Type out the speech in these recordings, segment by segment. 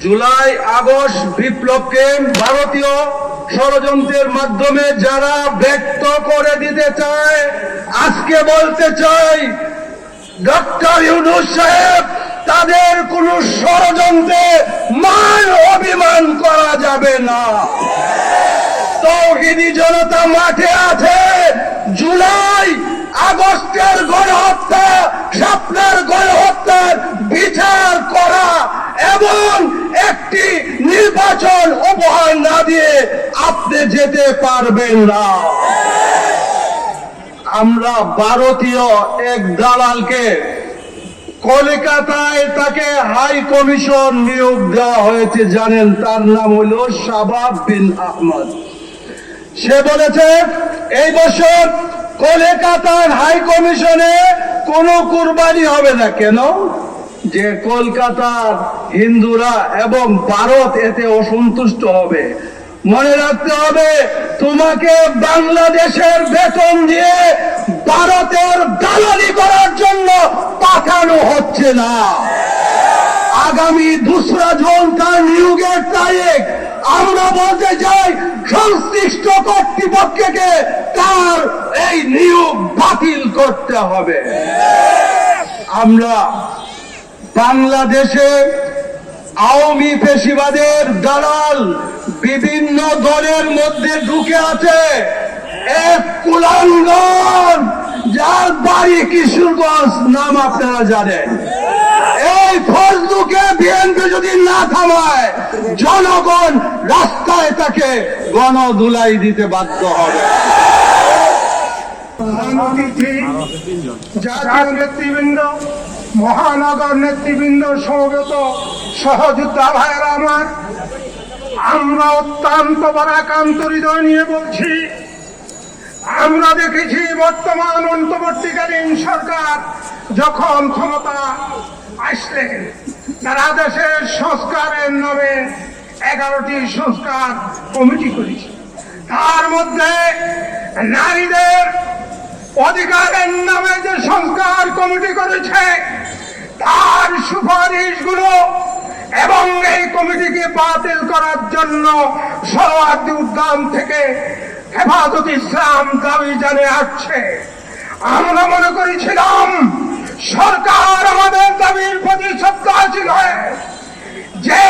July August বিপ্লবকে ভারতীয় ষড়যন্ত্রের মাধ্যমে যারা ব্যক্ত করে দিতে চায়, আজকে বলতে চাই ডক্টর ইউনূস সাহেব, তাদের কোন ষড়যন্ত্রে মান অভিমান করা যাবে না। তৌহিদি জনতা মাঠে আছে। জুলাই আগস্টের গণহত্যা, শাপলার গণহত্যার বিচার করা এবং একটি নির্বাচন উপহার না দিয়ে আপনি যেতে পারবেন না। আমরা ভারতীয় এক দালালকে কলকাতায় তাকে হাই কমিশন নিয়োগ দেওয়া হয়েছে, জানেন? তার নাম হলো শাবাব বিন আহমদ। সে বলেছে এই বছর কলকাতার হাই কমিশনে কোনো কুরবানি হবে না। কেন? যে কলকাতার হিন্দুরা এবং ভারত এতে অসন্তুষ্ট হবে। মনে রাখতে হবে, তোমাকে বাংলাদেশের বেতন দিয়ে ভারতের দালালি করার জন্য পাঠানো হচ্ছে না। আগামী 2রা জুন তার নিয়োগের তারিখ। আমরা বলতে চাই সংশ্লিষ্ট কর্তৃপক্ষকে তার এই নিয়োগ বাতিল করতে হবে। আমরা বাংলাদেশে আওয়ামী ফ্যাসিবাদের দালাল বিভিন্ন দলের মধ্যে ঢুকে আছে। এক কুলাঙ্গার, যার বাড়ি কিশোরগঞ্জ, নাম আপনারা জানেন। এই ফজলুকে বিএনপি যদি না থামায়, জনগণ রাস্তায় তাকে গণধুলাই দিতে বাধ্য হবে। জাতীয় নেতৃবৃন্দ, মহানগর নেতৃবৃন্দ, সমবেত সহযোদ্ধা ভাইয়েরা আমার, আমরা অত্যন্ত পরাকান্ত হৃদয় নিয়ে বলছি, আমরা দেখেছি বর্তমান অন্তর্বর্তীকালীন সরকার যখন ক্ষমতা আসলেন, তারা দেশের সংস্কারের নামে 11টি সংস্কার কমিটি করেছে। তার মধ্যে নারীদের অধিকারের নামে যে সংস্কার কমিটি করেছে, তার সুপারিশগুলো এবং এই কমিটিকে বাতিল করার জন্য সর্বাগ্রে উদ্যান থেকে হেফাজত ইসলাম দাবি জানিয়ে আসছে। আমরা মনে করেছিলাম সরকার আমাদের দাবির প্রতি শ্রদ্ধাশীল হয়ে যে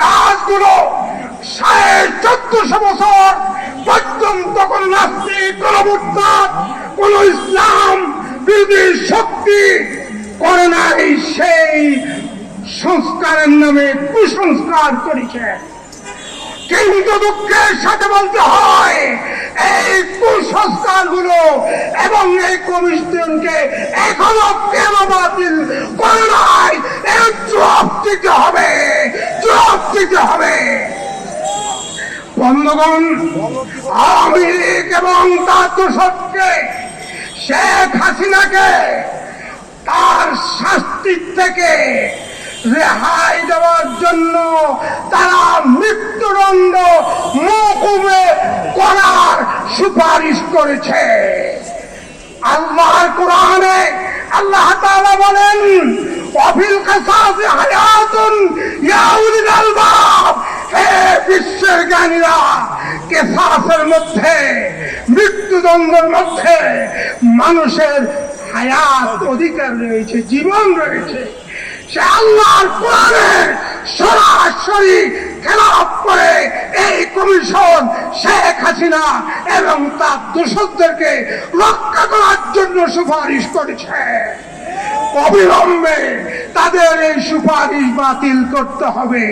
কাজগুলো 1450 বছর পর্যন্ত কোন নাস্তিক, কোন মুরতাদ, কোন ইসলাম বিরোধী শক্তি করে নাই, সেই সংস্কারের নামে কুসংস্কার করেছে। কিন্তু দুঃখের সাথে বলতে হয়, এই কুসংস্কার গুলো এবং এই কমিশনকে এখনো কেন বাতিল করে নাই, এর জবাব দিতে হবে, জবাব দিতে হবে। বন্ধুগণ, আওয়ামী লীগ এবং তার দোসরকে, শেখ হাসিনাকে তার শাস্তির থেকে রেহাই দেওয়ার জন্য তারা মৃত্যুদণ্ড মওকুফ করার সুপারিশ করেছে। আল্লাহর কোরআনে আল্লাহ তাআলা বলেন, ওয়াফিল কিসাসি হায়াতুন ইয়া উলিল আলবাব, হে বিশ্বের জ্ঞানীরা, কিসাসের মধ্যে, মৃত্যুদণ্ডের মধ্যে মানুষের হায়াত, অধিকার রয়েছে, জীবন রয়েছে। সে আল্লাহর কোরআনের সরাসরি খেলাফ করে এই কমিশন শেখ হাসিনা এবং তার দোসরদেরকে রক্ষা করার জন্য সুপারিশ করেছে। অবিলম্বে তাদের এই সুপারিশ বাতিল করতে হবে।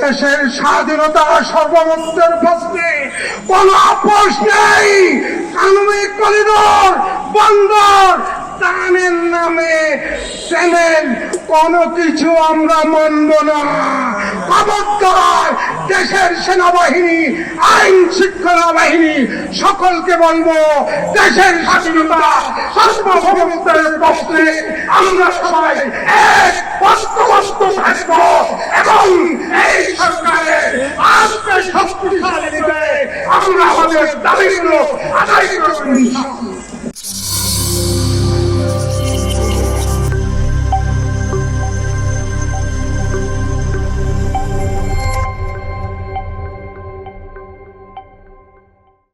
দেশের স্বাধীনতা সার্বভৌমত্বের প্রশ্নে কোন আপোষ নেই। আণবিক করিডোর, বন্দর, ত্রাণের নামে ট্রেনের কোন কিছু আমরা মানব না। খবরদার, দেশের সেনাবাহিনী, আইন শৃঙ্খলা বাহিনী সকলকে বলবো, দেশের স্বাধীনতা সার্বভৌমত্বের প্রশ্নে আমরা সবাই এক ঐক্যবদ্ধ থাকবো